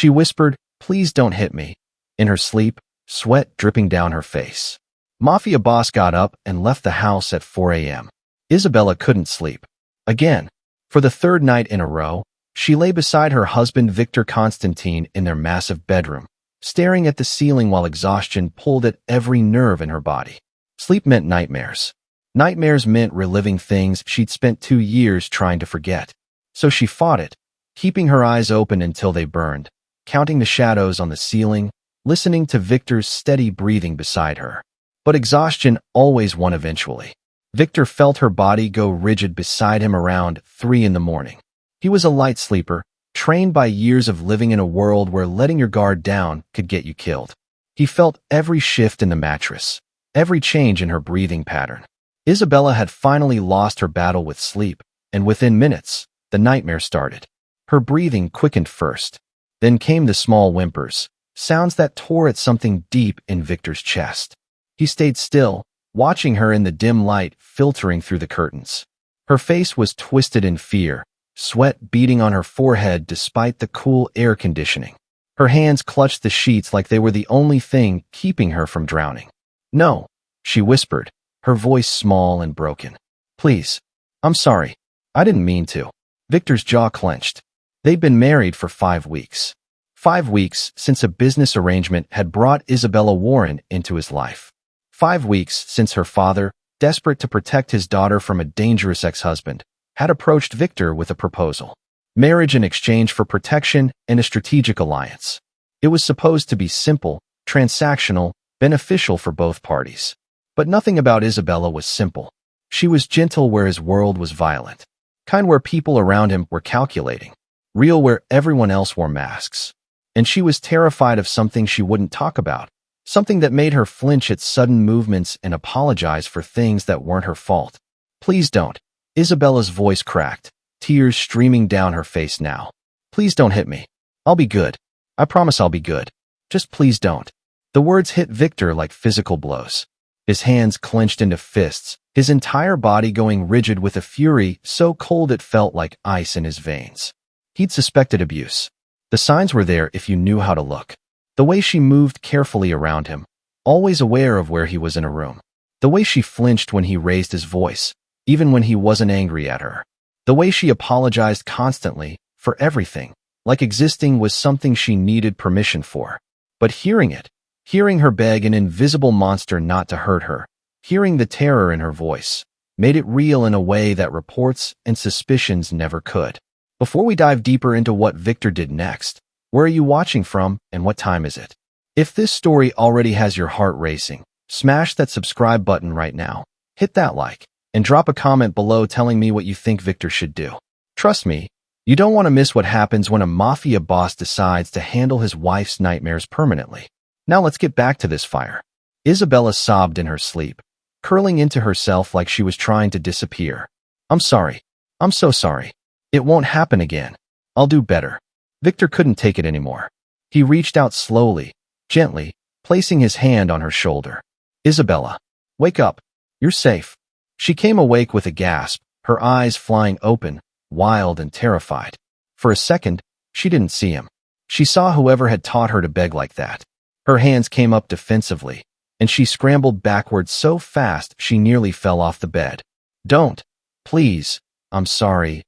She whispered, "Please don't hit me," in her sleep, sweat dripping down her face. Mafia boss got up and left the house at 4 a.m. Isabella couldn't sleep. Again. For the third night in a row, she lay beside her husband Victor Constantine in their massive bedroom, staring at the ceiling while exhaustion pulled at every nerve in her body. Sleep meant nightmares. Nightmares meant reliving things she'd spent 2 years trying to forget. So she fought it, keeping her eyes open until they burned, counting the shadows on the ceiling, listening to Victor's steady breathing beside her. But exhaustion always won eventually. Victor felt her body go rigid beside him around 3 in the morning. He was a light sleeper, trained by years of living in a world where letting your guard down could get you killed. He felt every shift in the mattress, every change in her breathing pattern. Isabella had finally lost her battle with sleep, and within minutes, the nightmare started. Her breathing quickened first. Then came the small whimpers, sounds that tore at something deep in Victor's chest. He stayed still, watching her in the dim light filtering through the curtains. Her face was twisted in fear, sweat beading on her forehead despite the cool air conditioning. Her hands clutched the sheets like they were the only thing keeping her from drowning. "No," she whispered, her voice small and broken. "Please. I'm sorry. I didn't mean to." Victor's jaw clenched. They'd been married for 5 weeks. 5 weeks since a business arrangement had brought Isabella Warren into his life. 5 weeks since her father, desperate to protect his daughter from a dangerous ex-husband, had approached Victor with a proposal. Marriage in exchange for protection and a strategic alliance. It was supposed to be simple, transactional, beneficial for both parties. But nothing about Isabella was simple. She was gentle where his world was violent. Kind where people around him were calculating. Real where everyone else wore masks. And she was terrified of something she wouldn't talk about. Something that made her flinch at sudden movements and apologize for things that weren't her fault. "Please don't." Isabella's voice cracked, tears streaming down her face now. "Please don't hit me. I'll be good. I promise I'll be good. Just please don't." The words hit Victor like physical blows. His hands clenched into fists, his entire body going rigid with a fury so cold it felt like ice in his veins. He'd suspected abuse. The signs were there if you knew how to look. The way she moved carefully around him, always aware of where he was in a room. The way she flinched when he raised his voice, even when he wasn't angry at her. The way she apologized constantly, for everything, like existing was something she needed permission for. But hearing it, hearing her beg an invisible monster not to hurt her, hearing the terror in her voice, made it real in a way that reports and suspicions never could. Before we dive deeper into what Victor did next, where are you watching from and what time is it? If this story already has your heart racing, smash that subscribe button right now, hit that like, and drop a comment below telling me what you think Victor should do. Trust me, you don't want to miss what happens when a mafia boss decides to handle his wife's nightmares permanently. Now let's get back to this fire. Isabella sobbed in her sleep, curling into herself like she was trying to disappear. "I'm sorry. I'm so sorry. It won't happen again. I'll do better." Victor couldn't take it anymore. He reached out slowly, gently, placing his hand on her shoulder. "Isabella, wake up. You're safe." She came awake with a gasp, her eyes flying open, wild and terrified. For a second, she didn't see him. She saw whoever had taught her to beg like that. Her hands came up defensively, and she scrambled backwards so fast she nearly fell off the bed. "Don't. Please. I'm sorry.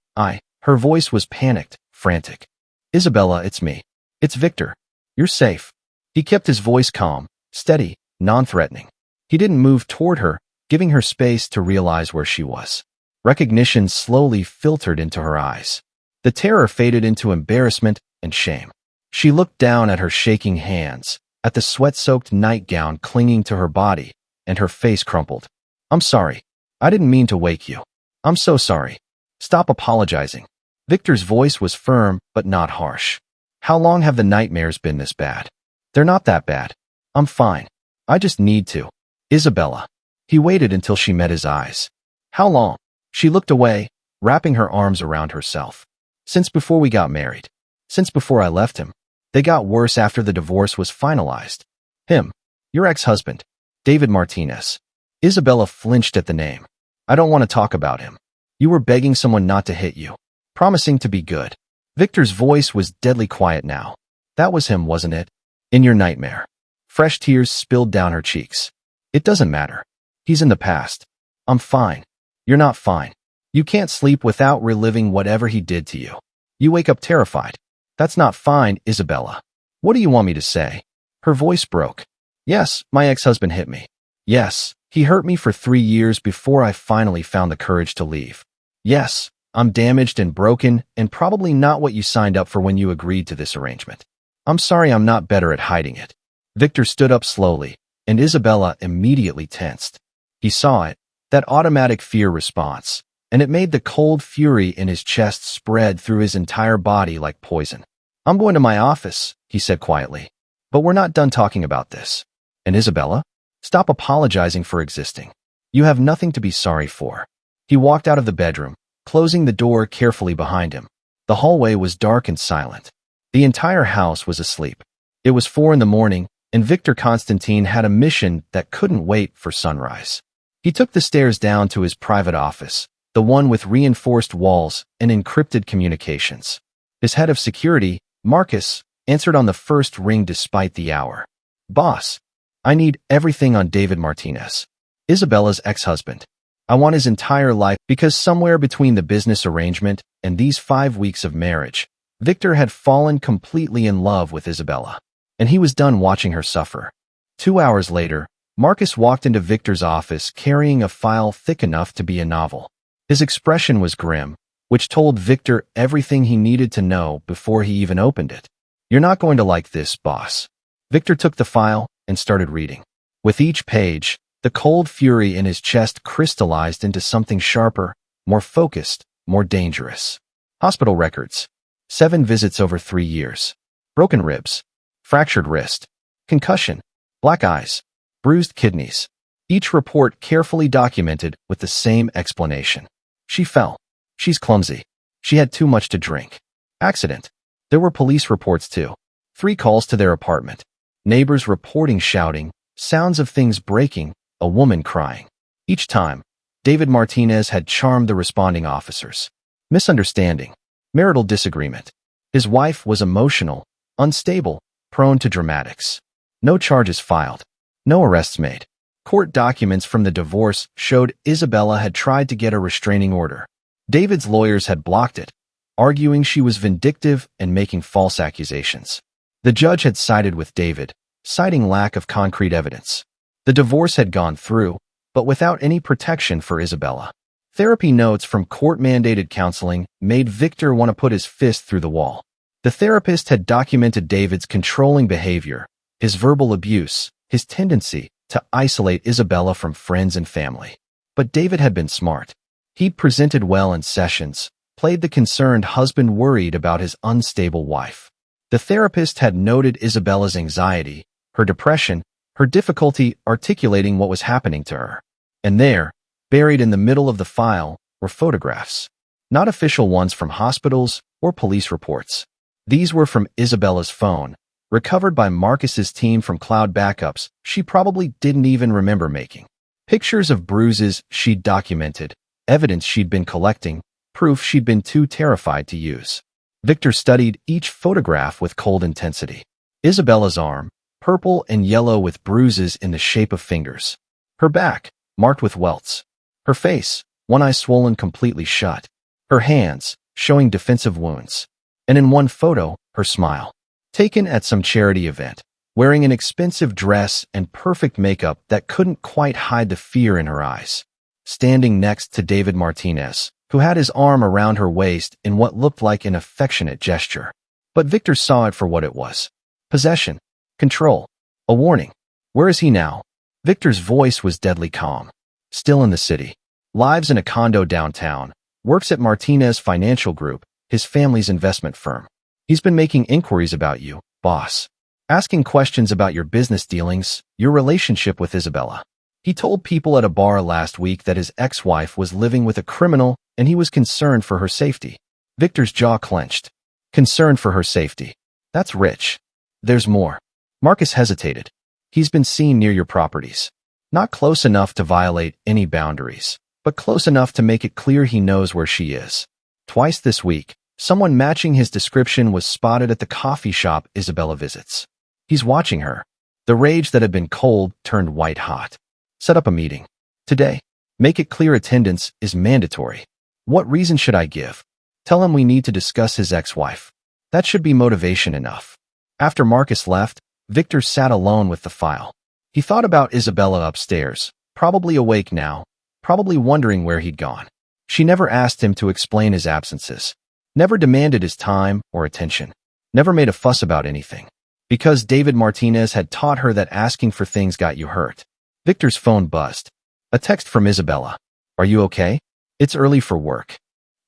Her voice was panicked, frantic. "Isabella, it's me. It's Victor. You're safe." He kept his voice calm, steady, non-threatening. He didn't move toward her, giving her space to realize where she was. Recognition slowly filtered into her eyes. The terror faded into embarrassment and shame. She looked down at her shaking hands, at the sweat-soaked nightgown clinging to her body, and her face crumpled. "I'm sorry. I didn't mean to wake you. I'm so sorry. Stop apologizing." Victor's voice was firm, but not harsh. "How long have the nightmares been this bad?" "They're not that bad. I'm fine. I just need to." "Isabella." He waited until she met his eyes. "How long?" She looked away, wrapping her arms around herself. "Since before we got married. Since before I left him. They got worse after the divorce was finalized." "Him? Your ex-husband, David Martinez." Isabella flinched at the name. "I don't want to talk about him. You were begging someone not to hit you. Promising to be good." Victor's voice was deadly quiet now. That was him, wasn't it? In your nightmare. Fresh tears spilled down her cheeks. It doesn't matter. He's in the past. I'm fine. You're not fine. You can't sleep without reliving whatever he did to you. You wake up terrified. That's not fine, Isabella. What do you want me to say? Her voice broke. Yes, my ex-husband hit me. Yes, he hurt me for 3 years before I finally found the courage to leave. Yes, I'm damaged and broken and probably not what you signed up for when you agreed to this arrangement. I'm sorry I'm not better at hiding it. Victor stood up slowly, and Isabella immediately tensed. He saw it, that automatic fear response, and it made the cold fury in his chest spread through his entire body like poison. I'm going to my office, he said quietly. But we're not done talking about this. And Isabella? Stop apologizing for existing. You have nothing to be sorry for. He walked out of the bedroom, closing the door carefully behind him. The hallway was dark and silent. The entire house was asleep. It was 4 a.m, and Victor Constantine had a mission that couldn't wait for sunrise. He took the stairs down to his private office, the one with reinforced walls and encrypted communications. His head of security, Marcus, answered on the first ring despite the hour. Boss, I need everything on David Martinez, Isabella's ex-husband. I want his entire life because somewhere between the business arrangement and these 5 weeks of marriage, Victor had fallen completely in love with Isabella, and he was done watching her suffer. 2 hours later, Marcus walked into Victor's office carrying a file thick enough to be a novel. His expression was grim, which told Victor everything he needed to know before he even opened it. You're not going to like this, boss. Victor took the file and started reading. With each page, the cold fury in his chest crystallized into something sharper, more focused, more dangerous. Hospital records. 7 visits over 3 years. Broken ribs. Fractured wrist. Concussion. Black eyes. Bruised kidneys. Each report carefully documented with the same explanation. She fell. She's clumsy. She had too much to drink. Accident. There were police reports too. 3 calls to their apartment. Neighbors reporting shouting, sounds of things breaking, a woman crying. Each time, David Martinez had charmed the responding officers. Misunderstanding. Marital disagreement. His wife was emotional, unstable, prone to dramatics. No charges filed. No arrests made. Court documents from the divorce showed Isabella had tried to get a restraining order. David's lawyers had blocked it, arguing she was vindictive and making false accusations. The judge had sided with David, citing lack of concrete evidence. The divorce had gone through, but without any protection for Isabella. Therapy notes from court-mandated counseling made Victor want to put his fist through the wall. The therapist had documented David's controlling behavior, his verbal abuse, his tendency to isolate Isabella from friends and family. But David had been smart. He'd presented well in sessions, played the concerned husband worried about his unstable wife. The therapist had noted Isabella's anxiety, her depression, her difficulty articulating what was happening to her. And there, buried in the middle of the file, were photographs. Not official ones from hospitals or police reports. These were from Isabella's phone, recovered by Marcus's team from cloud backups she probably didn't even remember making. Pictures of bruises she'd documented, evidence she'd been collecting, proof she'd been too terrified to use. Victor studied each photograph with cold intensity. Isabella's arm, purple and yellow with bruises in the shape of fingers. Her back, marked with welts. Her face, one eye swollen completely shut. Her hands, showing defensive wounds. And in one photo, her smile. Taken at some charity event, wearing an expensive dress and perfect makeup that couldn't quite hide the fear in her eyes. Standing next to David Martinez, who had his arm around her waist in what looked like an affectionate gesture. But Victor saw it for what it was. Possession. Control. A warning. Where is he now? Victor's voice was deadly calm. Still in the city. Lives in a condo downtown. Works at Martinez Financial Group, his family's investment firm. He's been making inquiries about you, boss. Asking questions about your business dealings, your relationship with Isabella. He told people at a bar last week that his ex-wife was living with a criminal and he was concerned for her safety. Victor's jaw clenched. Concerned for her safety. That's rich. There's more. Marcus hesitated. He's been seen near your properties. Not close enough to violate any boundaries, but close enough to make it clear he knows where she is. Twice this week, Someone matching his description was spotted at the coffee shop Isabella visits. He's watching her. The rage that had been cold turned white hot. Set up a meeting. Today. Make it clear attendance is mandatory. What reason should I give? Tell him we need to discuss his ex-wife. That should be motivation enough. After Marcus left, Victor sat alone with the file. He thought about Isabella upstairs, probably awake now, probably wondering where he'd gone. She never asked him to explain his absences, never demanded his time or attention, never made a fuss about anything. Because David Martinez had taught her that asking for things got you hurt. Victor's phone buzzed. A text from Isabella. Are you okay? It's early for work.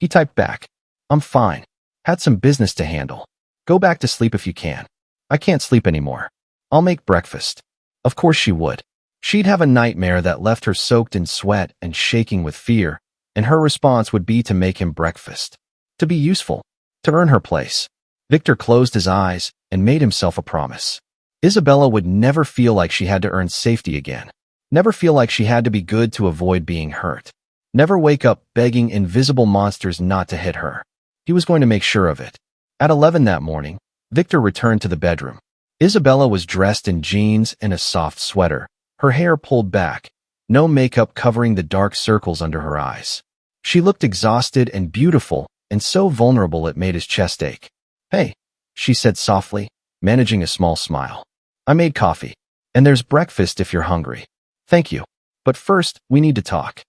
He typed back. I'm fine. Had some business to handle. Go back to sleep if you can. I can't sleep anymore. I'll make breakfast. Of course she would. She'd have a nightmare that left her soaked in sweat and shaking with fear, and her response would be to make him breakfast. To be useful. To earn her place. Victor closed his eyes and made himself a promise. Isabella would never feel like she had to earn safety again. Never feel like she had to be good to avoid being hurt. Never wake up begging invisible monsters not to hit her. He was going to make sure of it. At 11 that morning, Victor returned to the bedroom. Isabella was dressed in jeans and a soft sweater, her hair pulled back, no makeup covering the dark circles under her eyes. She looked exhausted and beautiful, and so vulnerable it made his chest ache. Hey, she said softly, managing a small smile. I made coffee, and there's breakfast if you're hungry. Thank you. But first, we need to talk.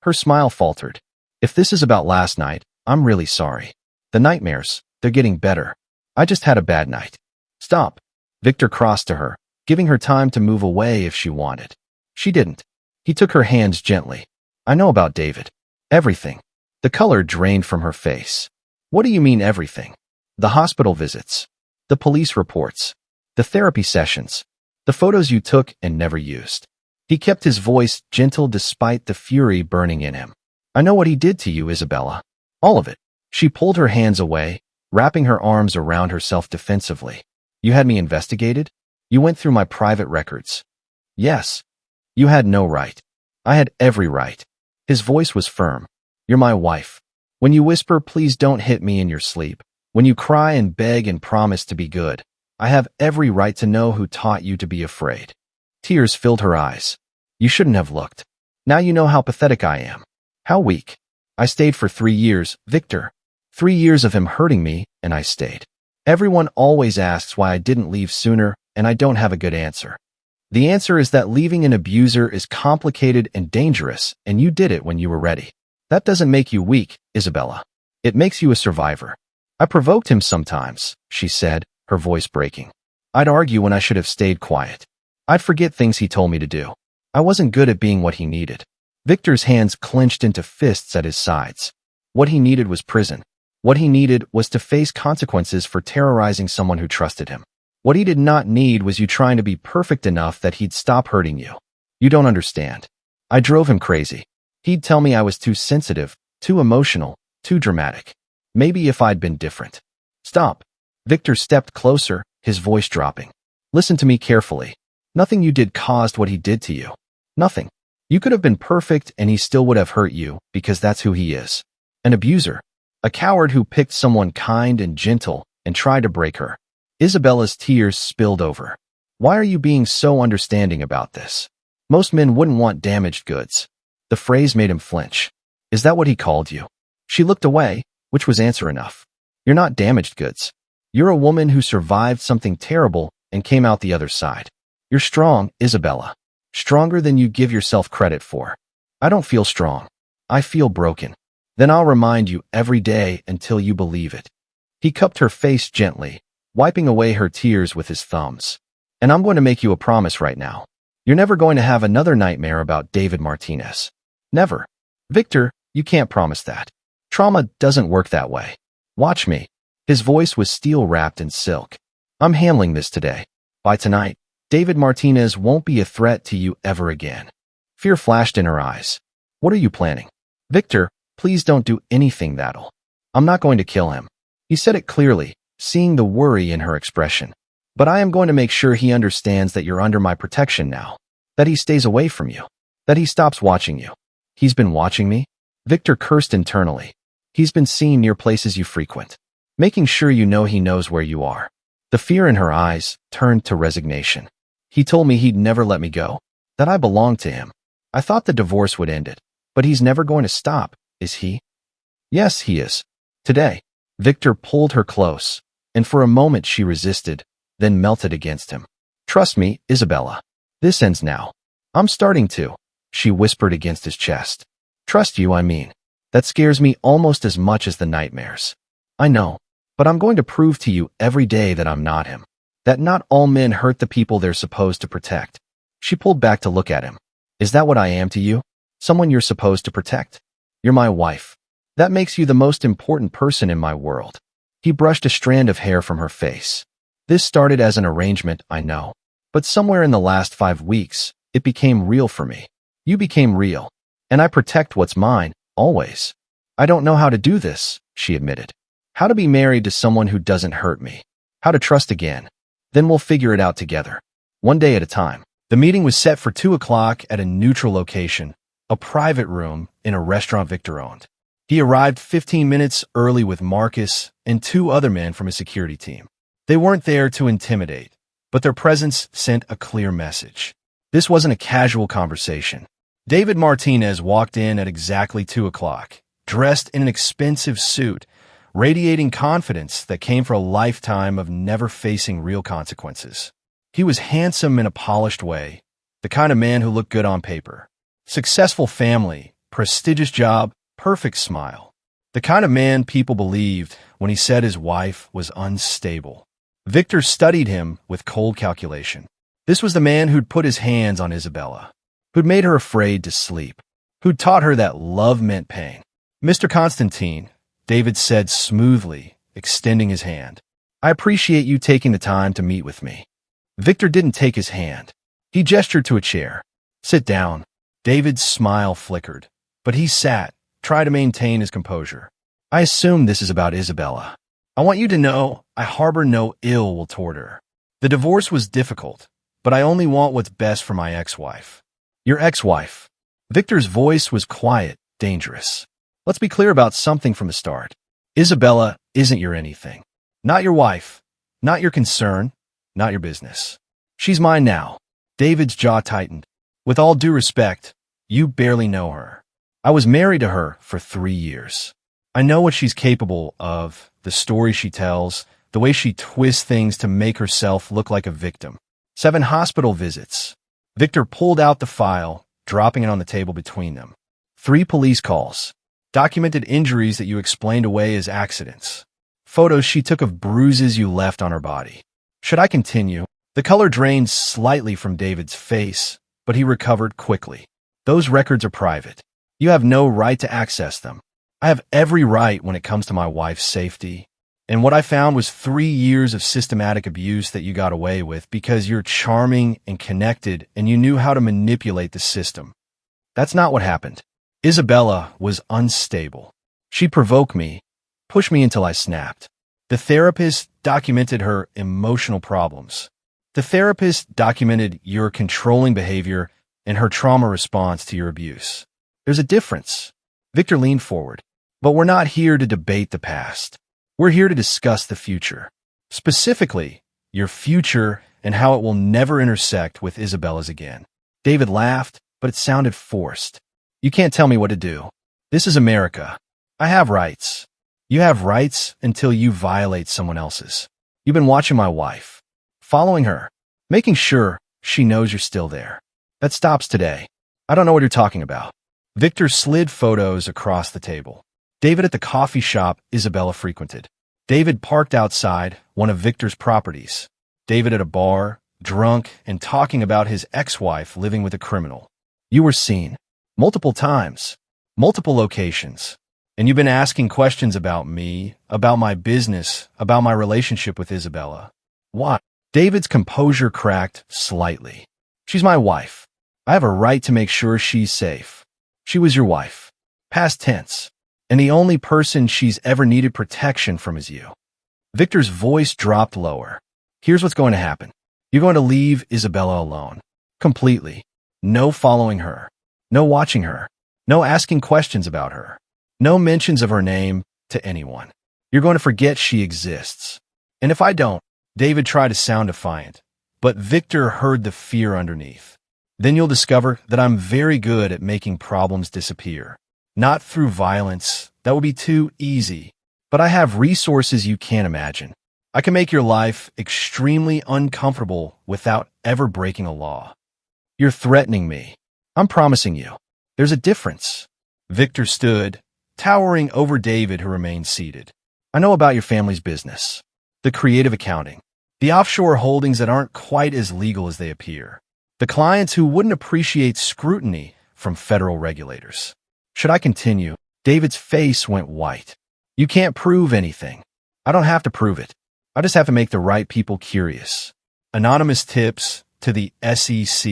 Her smile faltered. If this is about last night, I'm really sorry. The nightmares, they're getting better. I just had a bad night. Stop. Victor crossed to her, giving her time to move away if she wanted. She didn't. He took her hands gently. I know about David. Everything. The color drained from her face. What do you mean everything? The hospital visits. The police reports. The therapy sessions. The photos you took and never used. He kept his voice gentle despite the fury burning in him. I know what he did to you, Isabella. All of it. She pulled her hands away, wrapping her arms around herself defensively. You had me investigated? You went through my private records. Yes. You had no right. I had every right. His voice was firm. You're my wife. When you whisper, please don't hit me in your sleep. When you cry and beg and promise to be good, I have every right to know who taught you to be afraid. Tears filled her eyes. You shouldn't have looked. Now you know how pathetic I am. How weak. I stayed for 3 years, Victor. 3 years of him hurting me, and I stayed. Everyone always asks why I didn't leave sooner, and I don't have a good answer. The answer is that leaving an abuser is complicated and dangerous, and you did it when you were ready. That doesn't make you weak, Isabella. It makes you a survivor. I provoked him sometimes, she said, her voice breaking. I'd argue when I should have stayed quiet. I'd forget things he told me to do. I wasn't good at being what he needed. Victor's hands clenched into fists at his sides. What he needed was prison. What he needed was to face consequences for terrorizing someone who trusted him. What he did not need was you trying to be perfect enough that he'd stop hurting you. You don't understand. I drove him crazy. He'd tell me I was too sensitive, too emotional, too dramatic. Maybe if I'd been different. Stop. Victor stepped closer, his voice dropping. Listen to me carefully. Nothing you did caused what he did to you. Nothing. You could have been perfect and he still would have hurt you because that's who he is. An abuser. A coward who picked someone kind and gentle and tried to break her. Isabella's tears spilled over. Why are you being so understanding about this? Most men wouldn't want damaged goods. The phrase made him flinch. Is that what he called you? She looked away, which was answer enough. You're not damaged goods. You're a woman who survived something terrible and came out the other side. You're strong, Isabella. Stronger than you give yourself credit for. I don't feel strong. I feel broken. Then I'll remind you every day until you believe it. He cupped her face gently, wiping away her tears with his thumbs. And I'm going to make you a promise right now. You're never going to have another nightmare about David Martinez. Never. Victor, you can't promise that. Trauma doesn't work that way. Watch me. His voice was steel-wrapped in silk. I'm handling this today. By tonight, David Martinez won't be a threat to you ever again. Fear flashed in her eyes. What are you planning? Victor, please don't do anything that'll. I'm not going to kill him. He said it clearly, seeing the worry in her expression. But I am going to make sure he understands that you're under my protection now. That he stays away from you. That he stops watching you. He's been watching me? Victor cursed internally. He's been seen near places you frequent. making sure you know he knows where you are. The fear in her eyes turned to resignation. He told me he'd never let me go, that I belonged to him. I thought the divorce would end it, but he's never going to stop, is he? Yes, he is. Today. Victor pulled her close, and for a moment she resisted, then melted against him. Trust me, Isabella. This ends now. I'm starting to, she whispered against his chest. Trust you, I mean. That scares me almost as much as the nightmares. I know, but I'm going to prove to you every day that I'm not him. That not all men hurt the people they're supposed to protect. She pulled back to look at him. Is that what I am to you? Someone you're supposed to protect? You're my wife. That makes you the most important person in my world. He brushed a strand of hair from her face. This started as an arrangement, I know. But somewhere in the last 5 weeks, it became real for me. You became real. And I protect what's mine, always. I don't know how to do this, she admitted. How to be married to someone who doesn't hurt me. How to trust again. Then we'll figure it out together. One day at a time. The meeting was set for 2 o'clock at a neutral location, a private room in a restaurant Victor owned. He arrived 15 minutes early with Marcus and 2 other men from his security team. They weren't there to intimidate, but their presence sent a clear message. This wasn't a casual conversation. David Martinez walked in at exactly 2 o'clock, dressed in an expensive suit, radiating confidence that came for a lifetime of never facing real consequences. He was handsome in a polished way, the kind of man who looked good on paper. Successful family, prestigious job, perfect smile. The kind of man people believed when he said his wife was unstable. Victor studied him with cold calculation. This was the man who'd put his hands on Isabella, who'd made her afraid to sleep, who'd taught her that love meant pain. Mr. Constantine, David said smoothly, extending his hand. I appreciate you taking the time to meet with me. Victor didn't take his hand. He gestured to a chair. Sit down. David's smile flickered, but he sat, trying to maintain his composure. I assume this is about Isabella. I want you to know I harbor no ill will toward her. The divorce was difficult, but I only want what's best for my ex-wife. Your ex-wife. Victor's voice was quiet, dangerous. Let's be clear about something from the start. Isabella isn't your anything. Not your wife. Not your concern. Not your business. She's mine now. David's jaw tightened. With all due respect, you barely know her. I was married to her for 3 years. I know what she's capable of, the story she tells, the way she twists things to make herself look like a victim. 7 hospital visits. Victor pulled out the file, dropping it on the table between them. 3 police calls. Documented injuries that you explained away as accidents. Photos she took of bruises you left on her body. Should I continue? The color drained slightly from David's face, but he recovered quickly. Those records are private. You have no right to access them. I have every right when it comes to my wife's safety. And what I found was 3 years of systematic abuse that you got away with because you're charming and connected and you knew how to manipulate the system. That's not what happened. Isabella was unstable. She provoked me, pushed me until I snapped. The therapist documented her emotional problems. The therapist documented your controlling behavior and her trauma response to your abuse. There's a difference. Victor leaned forward. But we're not here to debate the past. We're here to discuss the future. Specifically, your future and how it will never intersect with Isabella's again. David laughed, but it sounded forced. You can't tell me what to do. This is America. I have rights. You have rights until you violate someone else's. You've been watching my wife, following her, making sure she knows you're still there. That stops today. I don't know what you're talking about. Victor slid photos across the table. David at the coffee shop Isabella frequented. David parked outside one of Victor's properties. David at a bar, drunk and talking about his ex-wife living with a criminal. You were seen. Multiple times. Multiple locations. And you've been asking questions about me, about my business, about my relationship with Isabella. Why? David's composure cracked slightly. She's my wife. I have a right to make sure she's safe. She was your wife. Past tense. And the only person she's ever needed protection from is you. Victor's voice dropped lower. Here's what's going to happen. You're going to leave Isabella alone. Completely. No following her. No watching her. No asking questions about her. No mentions of her name to anyone. You're going to forget she exists. And if I don't, David tried to sound defiant, but Victor heard the fear underneath. Then you'll discover that I'm very good at making problems disappear. Not through violence, that would be too easy. But I have resources you can't imagine. I can make your life extremely uncomfortable without ever breaking a law. You're threatening me. I'm promising you. There's a difference. Victor stood, towering over David, who remained seated. I know about your family's business. The creative accounting. The offshore holdings that aren't quite as legal as they appear. The clients who wouldn't appreciate scrutiny from federal regulators. Should I continue? David's face went white. You can't prove anything. I don't have to prove it. I just have to make the right people curious. Anonymous tips to the SEC,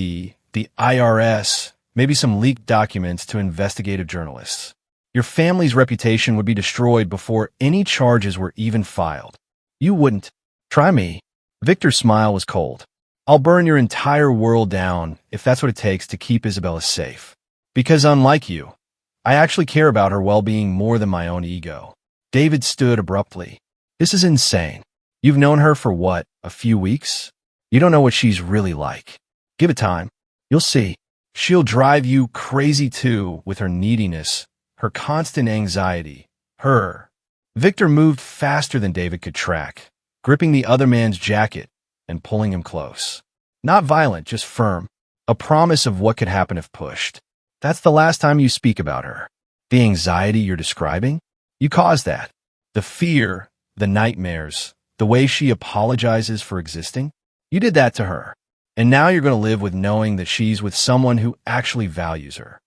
the IRS, maybe some leaked documents to investigative journalists. Your family's reputation would be destroyed before any charges were even filed. You wouldn't. Try me. Victor's smile was cold. I'll burn your entire world down if that's what it takes to keep Isabella safe. Because unlike you, I actually care about her well-being more than my own ego. David stood abruptly. This is insane. You've known her for what, a few weeks? You don't know what she's really like. Give it time. You'll see. She'll drive you crazy too with her neediness, her constant anxiety, her. Victor moved faster than David could track, gripping the other man's jacket and pulling him close. Not violent, just firm. A promise of what could happen if pushed. That's the last time you speak about her. The anxiety you're describing? You caused that. The fear, the nightmares, the way she apologizes for existing? You did that to her. And now you're going to live with knowing that she's with someone who actually values her.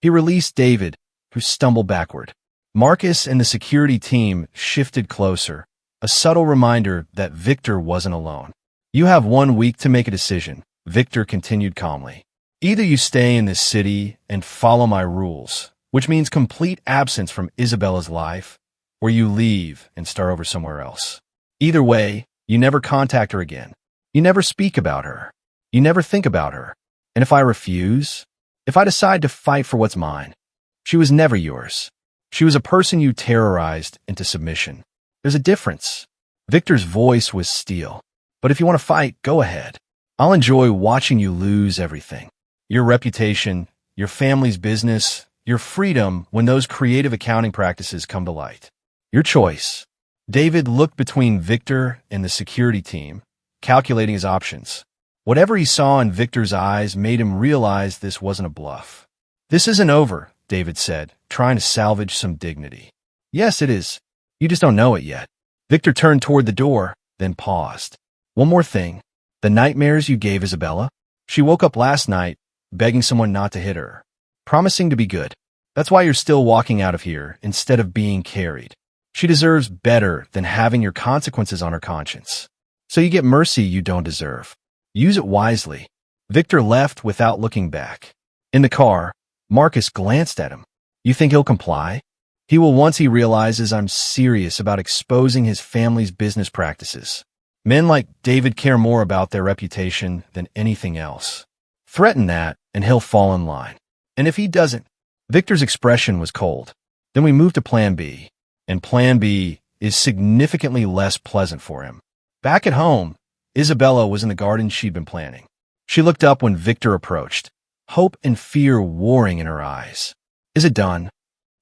He released David, who stumbled backward. Marcus and the security team shifted closer, a subtle reminder that Victor wasn't alone. You have 1 week to make a decision, Victor continued calmly. Either you stay in this city and follow my rules, which means complete absence from Isabella's life, or you leave and start over somewhere else. Either way, you never contact her again. You never speak about her. You never think about her. And if I refuse, if I decide to fight for what's mine, she was never yours. She was a person you terrorized into submission. There's a difference. Victor's voice was steel. But if you want to fight, go ahead. I'll enjoy watching you lose everything. Your reputation, your family's business, your freedom when those creative accounting practices come to light. Your choice. David looked between Victor and the security team, calculating his options. Whatever he saw in Victor's eyes made him realize this wasn't a bluff. This isn't over, David said, trying to salvage some dignity. Yes, it is. You just don't know it yet. Victor turned toward the door, then paused. One more thing. The nightmares you gave Isabella? She woke up last night, begging someone not to hit her, promising to be good. That's why you're still walking out of here instead of being carried. She deserves better than having your consequences on her conscience. So you get mercy you don't deserve. Use it wisely. Victor left without looking back. In the car, Marcus glanced at him. You think he'll comply? He will once he realizes I'm serious about exposing his family's business practices. Men like David care more about their reputation than anything else. Threaten that, and he'll fall in line. And if he doesn't, Victor's expression was cold. Then we moved to Plan B. And Plan B is significantly less pleasant for him. Back at home, Isabella was in the garden she'd been planning. She looked up when Victor approached, hope and fear warring in her eyes. Is it done?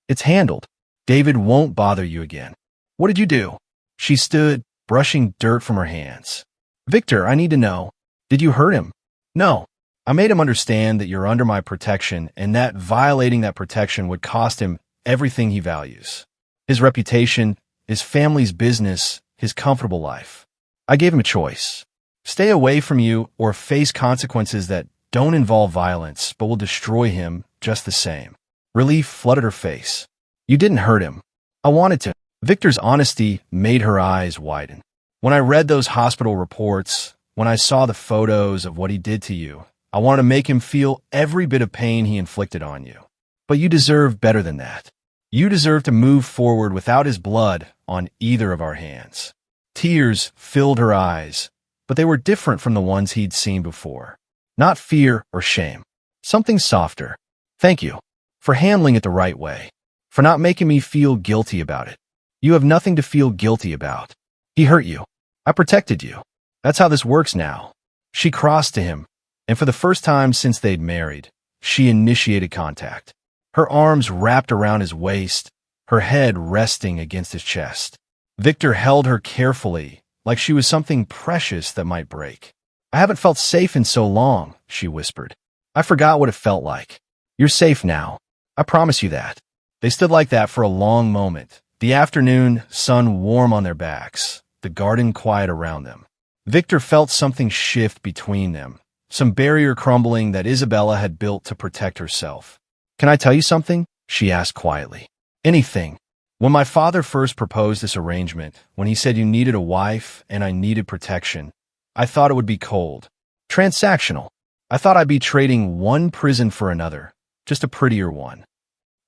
It's handled. David won't bother you again. What did you do? She stood, brushing dirt from her hands. Victor, I need to know. Did you hurt him? No. I made him understand that you're under my protection and that violating that protection would cost him everything he values. His reputation, his family's business, his comfortable life. I gave him a choice. Stay away from you or face consequences that don't involve violence but will destroy him just the same. Relief flooded her face. You didn't hurt him. I wanted to. Victor's honesty made her eyes widen. When I read those hospital reports, when I saw the photos of what he did to you, I wanted to make him feel every bit of pain he inflicted on you. But you deserve better than that. You deserve to move forward without his blood on either of our hands. Tears filled her eyes, but they were different from the ones he'd seen before. Not fear or shame. Something softer. Thank you for handling it the right way, for not making me feel guilty about it. You have nothing to feel guilty about. He hurt you. I protected you. That's how this works now. She crossed to him, and for the first time since they'd married, she initiated contact. Her arms wrapped around his waist, her head resting against his chest. Victor held her carefully, like she was something precious that might break. I haven't felt safe in so long, she whispered. I forgot what it felt like. You're safe now. I promise you that. They stood like that for a long moment, the afternoon sun warm on their backs, the garden quiet around them. Victor felt something shift between them, some barrier crumbling that Isabella had built to protect herself. Can I tell you something? She asked quietly. Anything. When my father first proposed this arrangement, when he said you needed a wife and I needed protection, I thought it would be cold. Transactional. I thought I'd be trading one prison for another, just a prettier one.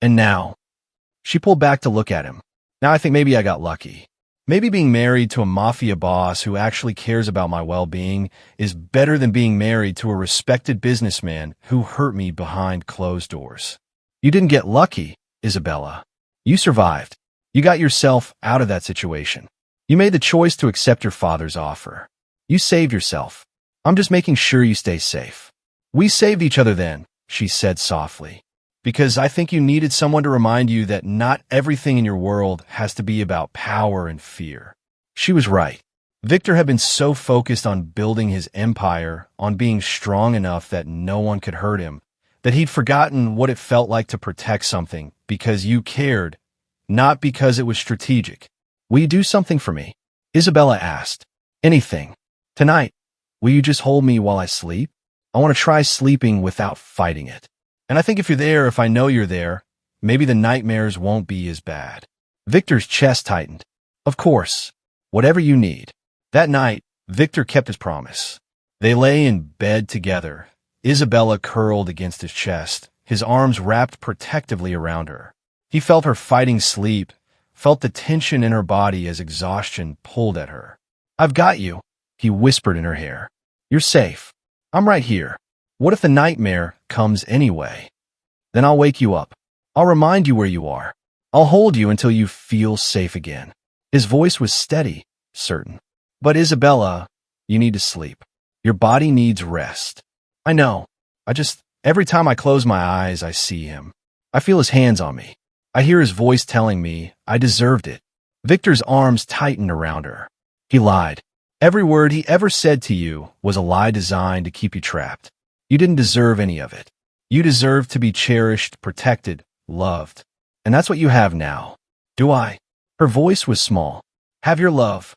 And now, she pulled back to look at him. Now I think maybe I got lucky. Maybe being married to a mafia boss who actually cares about my well-being is better than being married to a respected businessman who hurt me behind closed doors. You didn't get lucky, Isabella. You survived. You got yourself out of that situation. You made the choice to accept your father's offer. You saved yourself. I'm just making sure you stay safe. We saved each other then, she said softly, because I think you needed someone to remind you that not everything in your world has to be about power and fear. She was right. Victor had been so focused on building his empire, on being strong enough that no one could hurt him, that he'd forgotten what it felt like to protect something because you cared, not because it was strategic. Will you do something for me? Isabella asked. Anything. Tonight, will you just hold me while I sleep? I want to try sleeping without fighting it. And I think if you're there, if I know you're there, maybe the nightmares won't be as bad. Victor's chest tightened. Of course. Whatever you need. That night, Victor kept his promise. They lay in bed together, Isabella curled against his chest, his arms wrapped protectively around her. He felt her fighting sleep, felt the tension in her body as exhaustion pulled at her. I've got you, he whispered in her hair. You're safe. I'm right here. What if the nightmare comes anyway? Then I'll wake you up. I'll remind you where you are. I'll hold you until you feel safe again. His voice was steady, certain. But Isabella, you need to sleep. Your body needs rest. I know. Every time I close my eyes, I see him. I feel his hands on me. I hear his voice telling me I deserved it. Victor's arms tightened around her. He lied. Every word he ever said to you was a lie designed to keep you trapped. You didn't deserve any of it. You deserved to be cherished, protected, loved. And that's what you have now. Do I? Her voice was small. Have your love.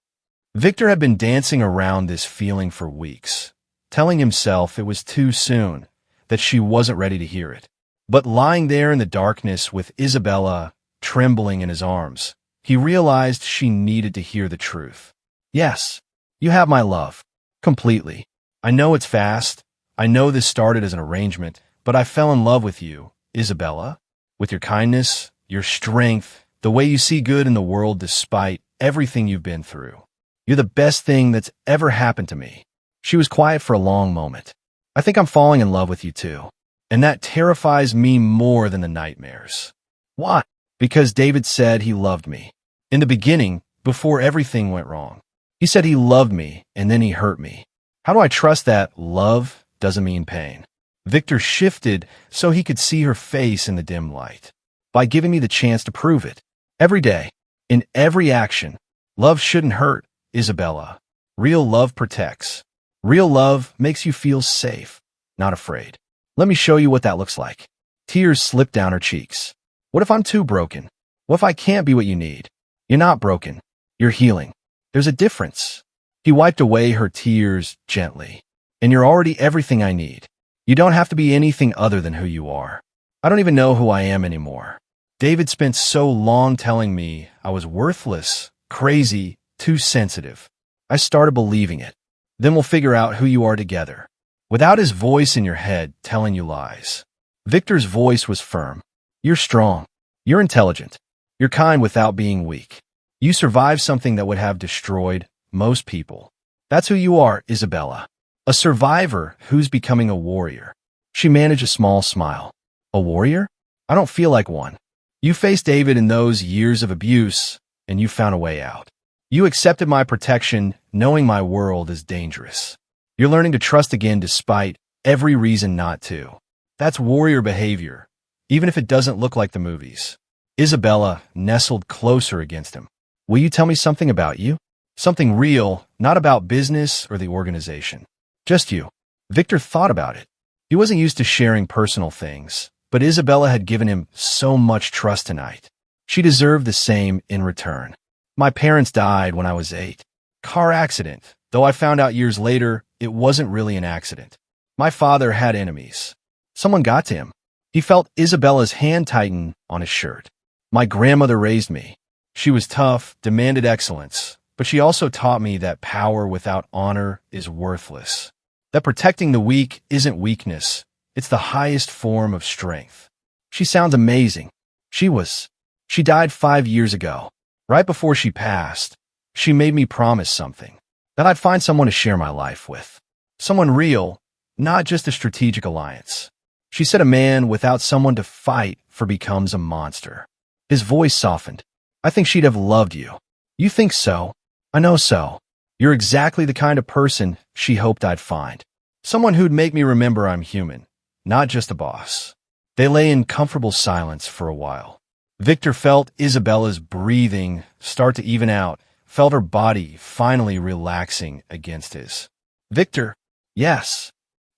Victor had been dancing around this feeling for weeks, telling himself it was too soon, that she wasn't ready to hear it. But lying there in the darkness with Isabella trembling in his arms, he realized she needed to hear the truth. Yes, you have my love. Completely. I know it's fast. I know this started as an arrangement, but I fell in love with you, Isabella. With your kindness, your strength, the way you see good in the world despite everything you've been through. You're the best thing that's ever happened to me. She was quiet for a long moment. I think I'm falling in love with you too. And that terrifies me more than the nightmares. Why? Because David said he loved me. In the beginning, before everything went wrong. He said he loved me, and then he hurt me. How do I trust that love doesn't mean pain? Victor shifted so he could see her face in the dim light. By giving me the chance to prove it. Every day, in every action, love shouldn't hurt, Isabella. Real love protects. Real love makes you feel safe, not afraid. Let me show you what that looks like. Tears slipped down her cheeks. What if I'm too broken? What if I can't be what you need? You're not broken. You're healing. There's a difference. He wiped away her tears gently. And you're already everything I need. You don't have to be anything other than who you are. I don't even know who I am anymore. David spent so long telling me I was worthless, crazy, too sensitive. I started believing it. Then we'll figure out who you are together. Without his voice in your head telling you lies. Victor's voice was firm. You're strong. You're intelligent. You're kind without being weak. You survived something that would have destroyed most people. That's who you are, Isabella. A survivor who's becoming a warrior. She managed a small smile. A warrior? I don't feel like one. You faced David in those years of abuse, and you found a way out. You accepted my protection, knowing my world is dangerous. You're learning to trust again despite every reason not to. That's warrior behavior, even if it doesn't look like the movies. Isabella nestled closer against him. Will you tell me something about you? Something real, not about business or the organization. Just you. Victor thought about it. He wasn't used to sharing personal things, but Isabella had given him so much trust tonight. She deserved the same in return. My parents died when I was 8. Car accident, though I found out years later it wasn't really an accident. My father had enemies. Someone got to him. He felt Isabella's hand tighten on his shirt. My grandmother raised me. She was tough, demanded excellence, but she also taught me that power without honor is worthless. That protecting the weak isn't weakness. It's the highest form of strength. She sounds amazing. She died 5 years ago. Right before she passed, she made me promise something. That I'd find someone to share my life with. Someone real, not just a strategic alliance. She said a man without someone to fight for becomes a monster. His voice softened. I think she'd have loved you. You think so? I know so. You're exactly the kind of person she hoped I'd find. Someone who'd make me remember I'm human, not just a boss. They lay in comfortable silence for a while. Victor felt Isabella's breathing start to even out, felt her body finally relaxing against his. Victor, yes.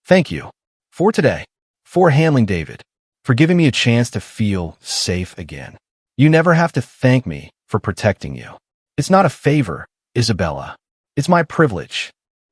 Thank you. For today. For handling David. For giving me a chance to feel safe again. You never have to thank me for protecting you. It's not a favor, Isabella. It's my privilege.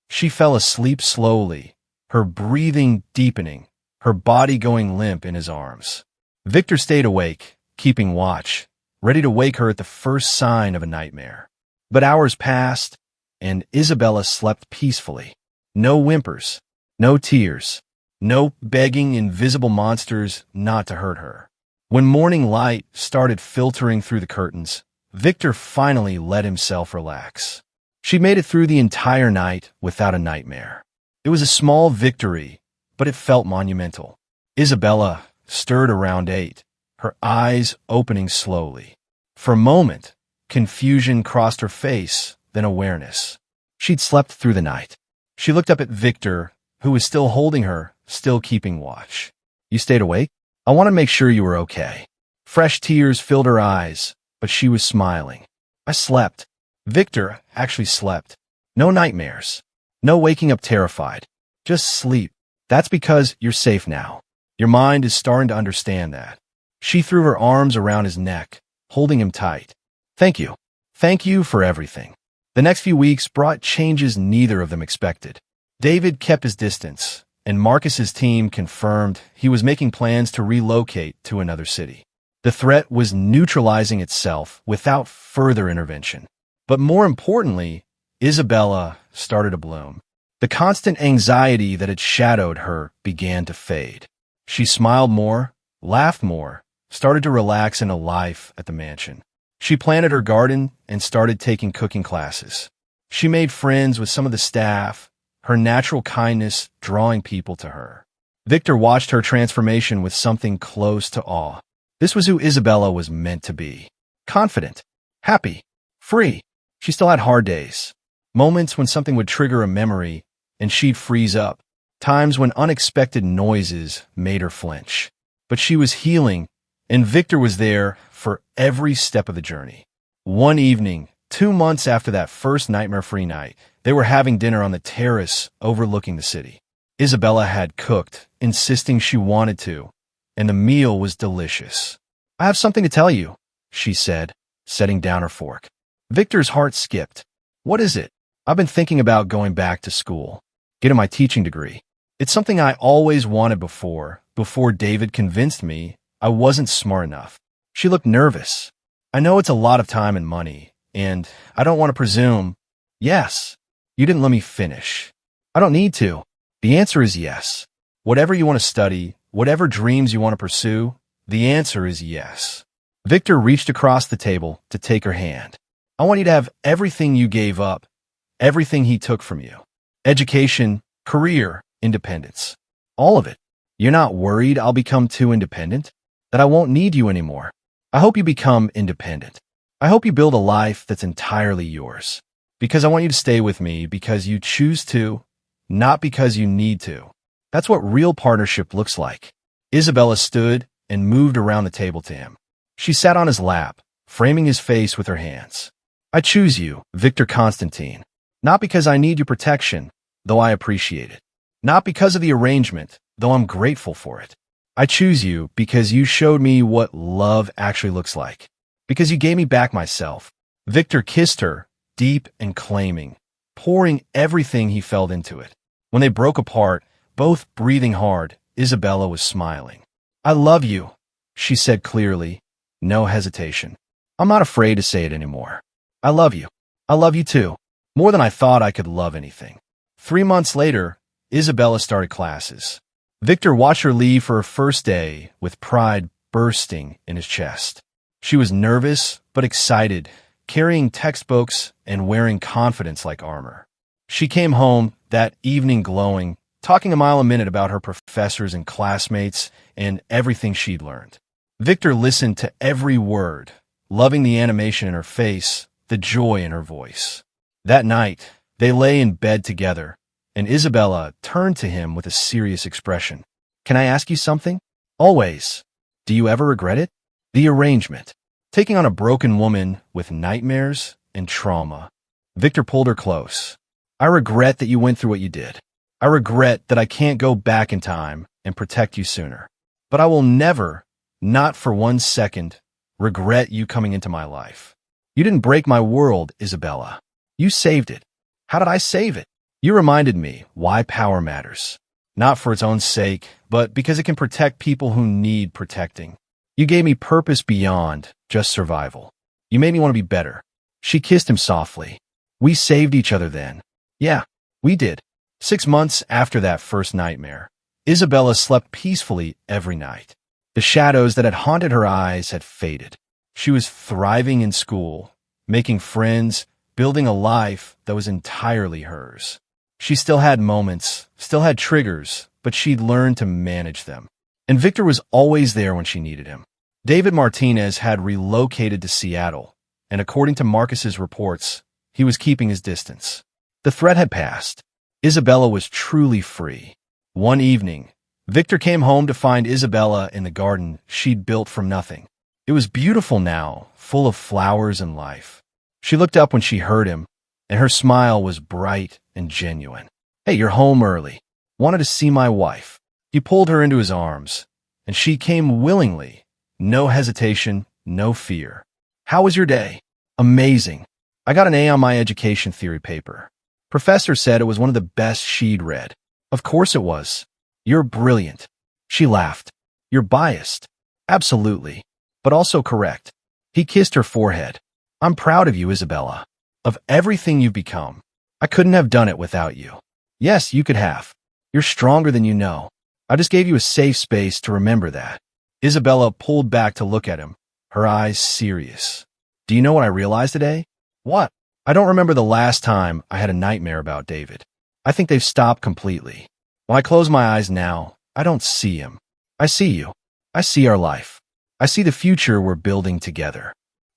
She fell asleep slowly, her breathing deepening, her body going limp in his arms. Victor stayed awake, keeping watch, ready to wake her at the first sign of a nightmare. But hours passed, and Isabella slept peacefully. No whimpers, no tears, no begging invisible monsters not to hurt her. When morning light started filtering through the curtains, Victor finally let himself relax. She made it through the entire night without a nightmare. It was a small victory, but it felt monumental. Isabella stirred around 8, her eyes opening slowly. For a moment, confusion crossed her face, then awareness. She'd slept through the night. She looked up at Victor, who was still holding her, still keeping watch. You stayed awake? I want to make sure you were okay. Fresh tears filled her eyes, but she was smiling. I slept. Victor actually slept. No nightmares. No waking up terrified. Just sleep. That's because you're safe now. Your mind is starting to understand that. She threw her arms around his neck, holding him tight. Thank you. Thank you for everything. The next few weeks brought changes neither of them expected. David kept his distance, and Marcus's team confirmed he was making plans to relocate to another city. The threat was neutralizing itself without further intervention. But more importantly, Isabella started to bloom. The constant anxiety that had shadowed her began to fade. She smiled more, laughed more, started to relax in a life at the mansion. She planted her garden and started taking cooking classes. She made friends with some of the staff, her natural kindness drawing people to her. Victor watched her transformation with something close to awe. This was who Isabella was meant to be. Confident, happy, free. She still had hard days. Moments when something would trigger a memory and she'd freeze up. Times when unexpected noises made her flinch. But she was healing, and Victor was there for every step of the journey. One evening, 2 months after that first nightmare-free night, they were having dinner on the terrace overlooking the city. Isabella had cooked, insisting she wanted to, and the meal was delicious. I have something to tell you, she said, setting down her fork. Victor's heart skipped. What is it? I've been thinking about going back to school, getting my teaching degree. It's something I always wanted before David convinced me I wasn't smart enough. She looked nervous. I know it's a lot of time and money, and I don't want to presume. Yes. You didn't let me finish. I don't need to. The answer is yes. Whatever you want to study, whatever dreams you want to pursue, the answer is yes. Victor reached across the table to take her hand. I want you to have everything you gave up, everything he took from you. Education, career, independence. All of it. You're not worried I'll become too independent? That I won't need you anymore? I hope you become independent. I hope you build a life that's entirely yours. Because I want you to stay with me because you choose to, not because you need to. That's what real partnership looks like. Isabella stood and moved around the table to him. She sat on his lap, framing his face with her hands. I choose you, Victor Constantine. Not because I need your protection, though I appreciate it. Not because of the arrangement, though I'm grateful for it. I choose you because you showed me what love actually looks like. Because you gave me back myself. Victor kissed her, deep and claiming, pouring everything he felt into it. When they broke apart, both breathing hard, Isabella was smiling. I love you, she said clearly, no hesitation. I'm not afraid to say it anymore. I love you. I love you too. More than I thought I could love anything. 3 months later, Isabella started classes. Victor watched her leave for her first day with pride bursting in his chest. She was nervous but excited, carrying textbooks and wearing confidence like armor. She came home that evening glowing, talking a mile a minute about her professors and classmates and everything she'd learned. Victor listened to every word, loving the animation in her face, the joy in her voice. That night, they lay in bed together, and Isabella turned to him with a serious expression. Can I ask you something? Always. Do you ever regret it? The arrangement. Taking on a broken woman with nightmares and trauma. Victor pulled her close. I regret that you went through what you did. I regret that I can't go back in time and protect you sooner. But I will never, not for 1 second, regret you coming into my life. You didn't break my world, Isabella. You saved it. How did I save it? You reminded me why power matters. Not for its own sake, but because it can protect people who need protecting. You gave me purpose beyond just survival. You made me want to be better. She kissed him softly. We saved each other then. Yeah, we did. 6 months after that first nightmare, Isabella slept peacefully every night. The shadows that had haunted her eyes had faded. She was thriving in school, making friends, building a life that was entirely hers. She still had moments, still had triggers, but she'd learned to manage them. And Victor was always there when she needed him. David Martinez had relocated to Seattle, and according to Marcus's reports, he was keeping his distance. The threat had passed. Isabella was truly free. One evening, Victor came home to find Isabella in the garden she'd built from nothing. It was beautiful now, full of flowers and life. She looked up when she heard him, and her smile was bright and genuine. Hey, you're home early. Wanted to see my wife. He pulled her into his arms, and she came willingly. No hesitation, no fear. How was your day? Amazing. I got an A on my education theory paper. Professor said it was one of the best she'd read. Of course it was. You're brilliant. She laughed. You're biased. Absolutely. But also correct. He kissed her forehead. I'm proud of you, Isabella. Of everything you've become. I couldn't have done it without you. Yes, you could have. You're stronger than you know. I just gave you a safe space to remember that. Isabella pulled back to look at him, her eyes serious. Do you know what I realized today? What? I don't remember the last time I had a nightmare about David. I think they've stopped completely. When I close my eyes now, I don't see him. I see you. I see our life. I see the future we're building together.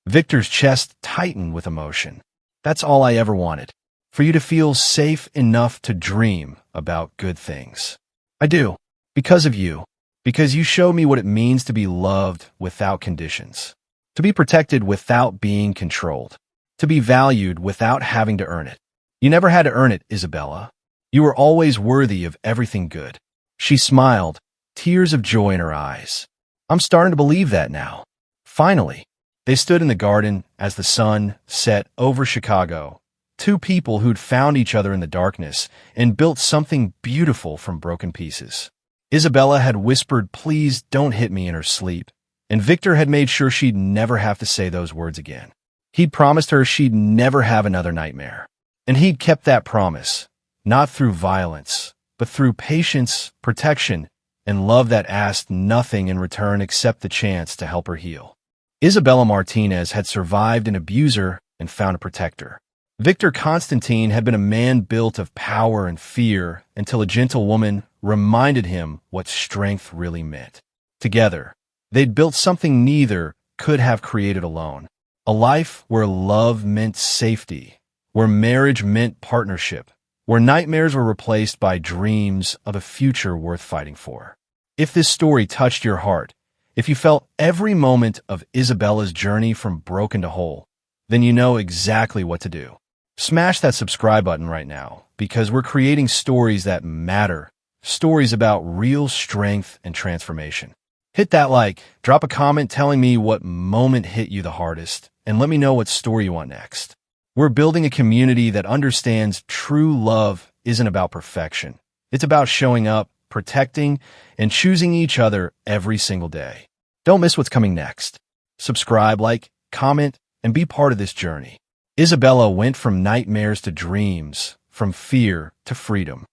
Victor's chest tightened with emotion. That's all I ever wanted. For you to feel safe enough to dream about good things. I do. Because of you. Because you show me what it means to be loved without conditions. To be protected without being controlled. To be valued without having to earn it. You never had to earn it, Isabella. You were always worthy of everything good. She smiled, tears of joy in her eyes. I'm starting to believe that now. Finally, they stood in the garden as the sun set over Chicago. Two people who'd found each other in the darkness and built something beautiful from broken pieces. Isabella had whispered, "Please don't hit me," in her sleep, and Victor had made sure she'd never have to say those words again. He'd promised her she'd never have another nightmare. And he'd kept that promise, not through violence, but through patience, protection, and love that asked nothing in return except the chance to help her heal. Isabella Martinez had survived an abuser and found a protector. Victor Constantine had been a man built of power and fear until a gentle woman reminded him what strength really meant. Together, they'd built something neither could have created alone. A life where love meant safety, where marriage meant partnership, where nightmares were replaced by dreams of a future worth fighting for. If this story touched your heart, if you felt every moment of Isabella's journey from broken to whole, then you know exactly what to do. Smash that subscribe button right now, because we're creating stories that matter, stories about real strength and transformation. Hit that like, drop a comment telling me what moment hit you the hardest, and let me know what story you want next. We're building a community that understands true love isn't about perfection. It's about showing up, protecting, and choosing each other every single day. Don't miss what's coming next. Subscribe, like, comment, and be part of this journey. Isabella went from nightmares to dreams, from fear to freedom.